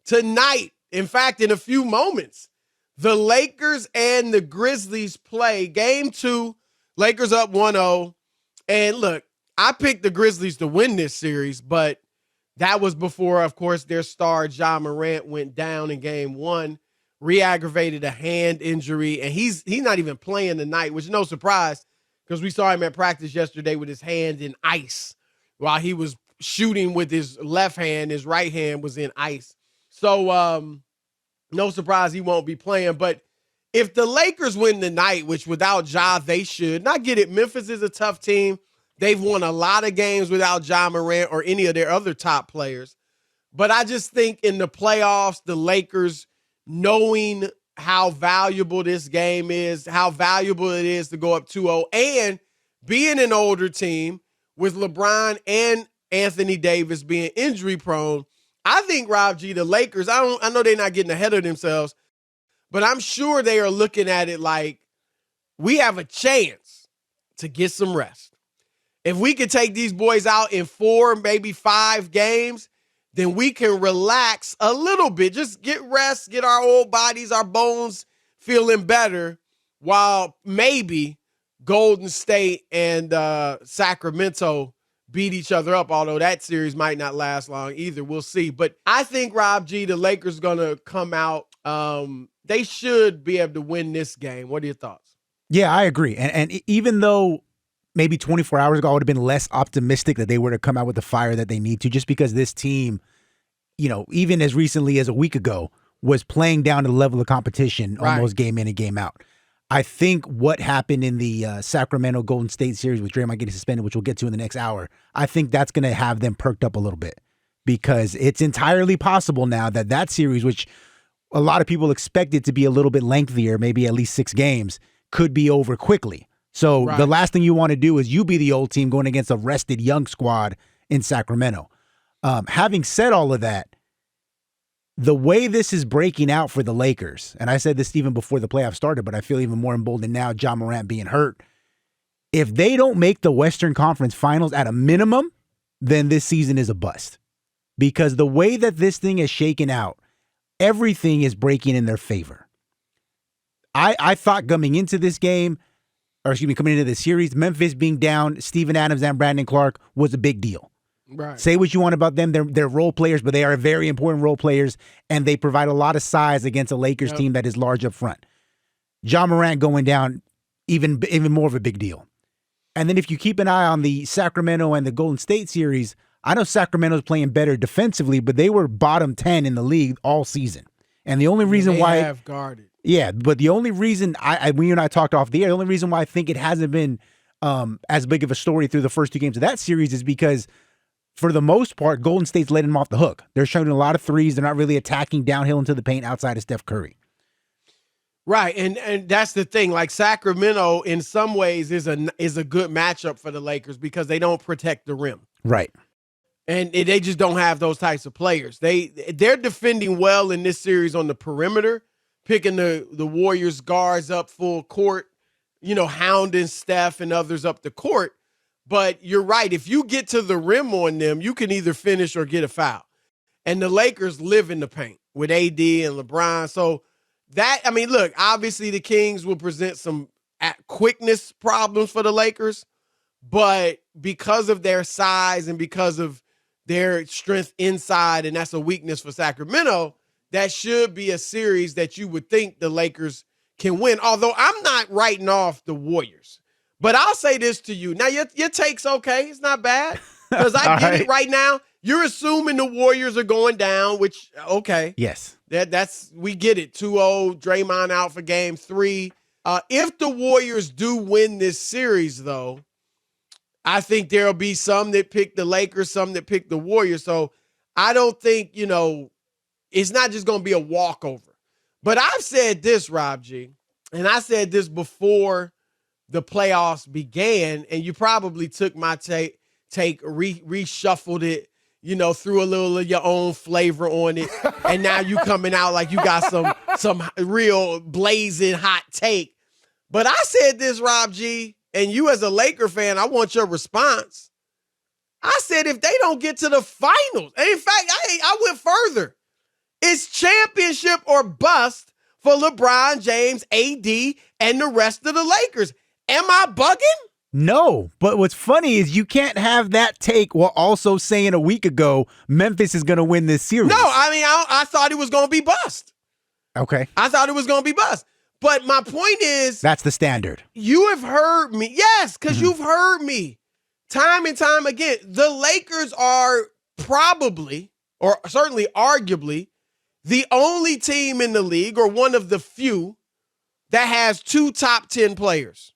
tonight, in fact, in a few moments, the Lakers and the Grizzlies play game 2. Lakers up 1-0. And look, I picked the Grizzlies to win this series, but that was before, of course, their star, Ja Morant, went down in game 1, re-aggravated a hand injury, and he's not even playing tonight, which is no surprise because we saw him at practice yesterday with his hand in ice while he was shooting with his left hand. His right hand was in ice. So no surprise he won't be playing. But if the Lakers win tonight, which without Ja they should, and I get it, Memphis is a tough team. They've won a lot of games without Ja Morant or any of their other top players. But I just think in the playoffs, the Lakers, knowing how valuable this game is, how valuable it is to go up 2-0, and being an older team with LeBron and Anthony Davis being injury prone, I think, Rob G, the Lakers, I know they're not getting ahead of themselves, but I'm sure they are looking at it like we have a chance to get some rest. If we could take these boys out in 4, maybe 5 games, then we can relax a little bit. Just get rest, get our old bodies, our bones feeling better while maybe Golden State and Sacramento beat each other up, although that series might not last long either. We'll see. But I think, Rob G, the Lakers going to come out. They should be able to win this game. What are your thoughts? Yeah, I agree. And even though maybe 24 hours ago I would have been less optimistic that they were to come out with the fire that they need to, just because this team, you know, even as recently as a week ago, was playing down to the level of competition almost game in and game out. I think what happened in the Sacramento Golden State series with Draymond getting suspended, which we'll get to in the next hour, I think that's going to have them perked up a little bit, because it's entirely possible now that that series, which a lot of people expected to be a little bit lengthier, maybe at least 6 games, could be over quickly. So the last thing you want to do is you be the old team going against a rested young squad in Sacramento. Having said all of that, the way this is breaking out for the Lakers, and I said this even before the playoffs started, but I feel even more emboldened now, Ja Morant being hurt. If they don't make the Western Conference Finals at a minimum, then this season is a bust. Because the way that this thing is shaken out, everything is breaking in their favor. I thought coming into this game, coming into this series, Memphis being down, Steven Adams and Brandon Clark was a big deal. Right. Say what you want about them. They're role players, but they are very important role players, and they provide a lot of size against a Lakers team that is large up front. Ja Morant going down, even more of a big deal. And then if you keep an eye on the Sacramento and the Golden State series, I know Sacramento's playing better defensively, but they were bottom 10 in the league all season. And the only reason why... have guarded. Yeah, but the only reason, when you and I talked off the air, the only reason why I think it hasn't been as big of a story through the first 2 games of that series is because, for the most part, Golden State's letting them off the hook. They're shooting a lot of threes. They're not really attacking downhill into the paint outside of Steph Curry. Right, and that's the thing. Like, Sacramento, in some ways, is a good matchup for the Lakers because they don't protect the rim. Right. And they just don't have those types of players. They're defending well in this series on the perimeter, picking the Warriors guards up full court, hounding Steph and others up the court. But you're right. If you get to the rim on them, you can either finish or get a foul. And the Lakers live in the paint with AD and LeBron. So look, obviously the Kings will present some quickness problems for the Lakers. But because of their size and because of their strength inside, and that's a weakness for Sacramento, that should be a series that you would think the Lakers can win. Although I'm not writing off the Warriors. But I'll say this to you. Now, your take's okay. It's not bad. Because I get it right now. You're assuming the Warriors are going down, which, okay. Yes. We get it. 2-0, Draymond out for game 3. If the Warriors do win this series, though, I think there'll be some that pick the Lakers, some that pick the Warriors. So I don't think, it's not just going to be a walkover. But I've said this, Rob G, and I said this before the playoffs began, and you probably took my take, reshuffled it, threw a little of your own flavor on it, and now you coming out like you got some real blazing hot take. But I said this, Rob G, and you as a Laker fan, I want your response. I said if they don't get to the finals, and in fact, I went further. It's championship or bust for LeBron James, AD, and the rest of the Lakers. Am I bugging? No, but what's funny is you can't have that take while also saying a week ago Memphis is going to win this series. No, I mean, I thought it was going to be bust. Okay. I thought it was going to be bust. But my point is, that's the standard. You have heard me. Yes, because you've heard me time and time again. The Lakers are probably, or certainly arguably, the only team in the league, or one of the few, that has 2 top 10 players.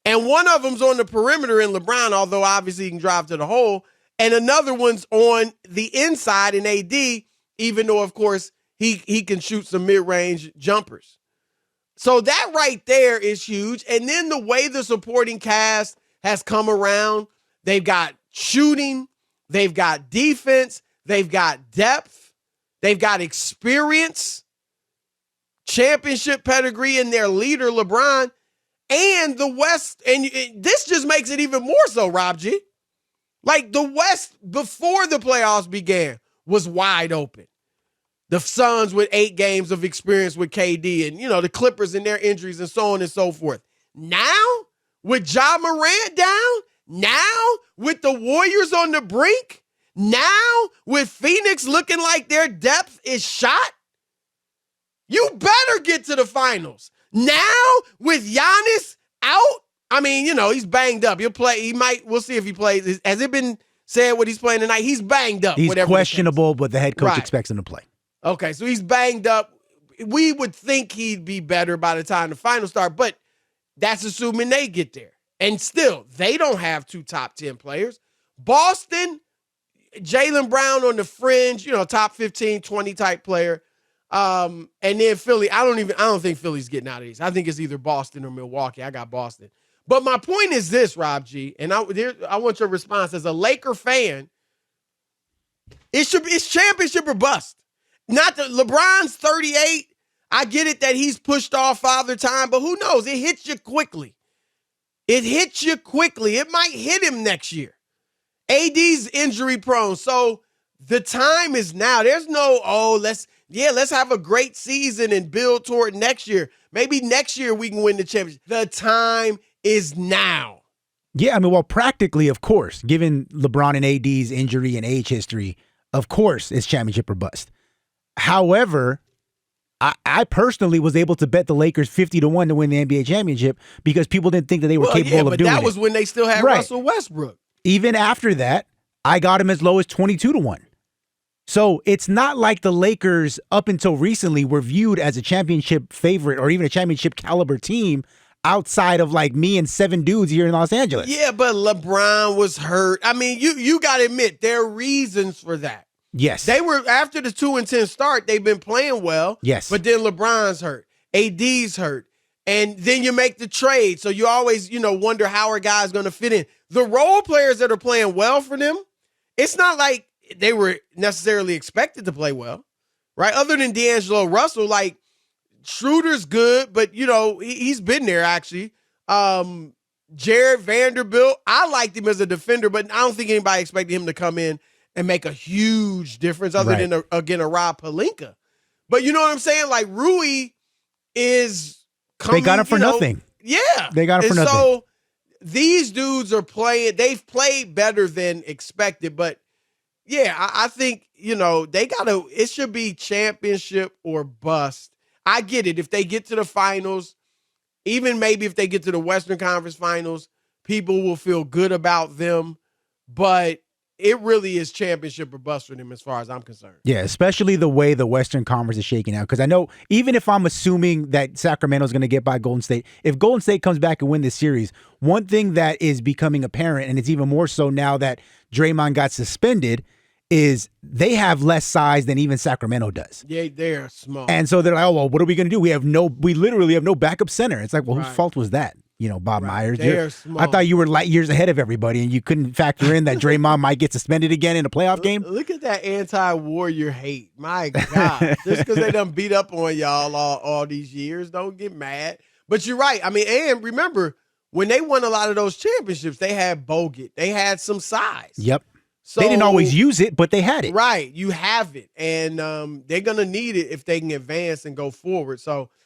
And one of them's on the perimeter in LeBron, although obviously he can drive to the hole. And another one's on the inside in AD, even though, of course, he can shoot some mid-range jumpers. So that right there is huge. And then the way the supporting cast has come around, they've got shooting, they've got defense, they've got depth, they've got experience, championship pedigree in their leader, LeBron. And the West, and this just makes it even more so, Rob G. Like the West, before the playoffs began, was wide open. The Suns with 8 games of experience with KD and, the Clippers and their injuries and so on and so forth. Now, with Ja Morant down, now with the Warriors on the brink, now with Phoenix looking like their depth is shot, you better get to the finals. Now, with Giannis out, I mean, he's banged up. He'll play. We'll see if he plays. Has it been said what he's playing tonight? He's banged up. He's questionable, but the head coach expects him to play. Okay, so he's banged up. We would think he'd be better by the time the finals start, but that's assuming they get there. And still, they don't have 2 top 10 players. Boston, Jaylen Brown on the fringe, top 15, 20 type player. And then Philly, I don't think Philly's getting out of these. I think it's either Boston or Milwaukee. I got Boston. But my point is this, Rob G, and I want your response as a Laker fan. It's championship or bust. Not that LeBron's 38. I get it that he's pushed off Father Time, but who knows? It hits you quickly. It might hit him next year. AD's injury prone. So the time is now. There's no, let's have a great season and build toward next year. Maybe next year we can win the championship. The time is now. Yeah, I mean, well, practically, of course, given LeBron and AD's injury and age history, of course, it's championship or bust. However, I personally was able to bet the Lakers 50-1 to win the NBA championship because people didn't think that they were capable of doing it. But that was when they still had Russell Westbrook. Even after that, I got him as low as 22-1. So it's not like the Lakers up until recently were viewed as a championship favorite or even a championship caliber team outside of like me and 7 dudes here in Los Angeles. Yeah, but LeBron was hurt. I mean, you got to admit, there are reasons for that. Yes. They were, after the 2-10 start, they've been playing well. Yes. But then LeBron's hurt. AD's hurt. And then you make the trade. So you always, wonder how are guys going to fit in. The role players that are playing well for them, it's not like they were necessarily expected to play well, right? Other than D'Angelo Russell, like Schroeder's good, but, he's been there actually. Jared Vanderbilt, I liked him as a defender, but I don't think anybody expected him to come in and make a huge difference other than, a Rob Pelinka. But you know what I'm saying? Like, Rui is coming. They got him for nothing. Yeah. They got him for nothing. So these dudes are playing. They've played better than expected. But, yeah, I think, it should be championship or bust. I get it. If they get to the finals, even maybe if they get to the Western Conference Finals, people will feel good about them. But it really is championship or bust for them as far as I'm concerned. Yeah, especially the way the Western Conference is shaking out. Because I know even if I'm assuming that Sacramento's going to get by Golden State, if Golden State comes back and win this series, one thing that is becoming apparent, and it's even more so now that Draymond got suspended, is they have less size than even Sacramento does. Yeah, they're small. And so they're like, oh, well, what are we going to do? We literally have no backup center. It's like, well, whose fault was that? Bob Myers. They're small. I thought you were light years ahead of everybody, and you couldn't factor in that Draymond might get suspended again in a playoff game. Look at that anti-Warrior hate. My God. Just because they done beat up on y'all all these years, don't get mad. But you're right. I mean, and remember, when they won a lot of those championships, they had Bogut. They had some size. Yep. So They didn't always use it, but they had it. right, you have it, and they're gonna need it if they can advance and go forward. So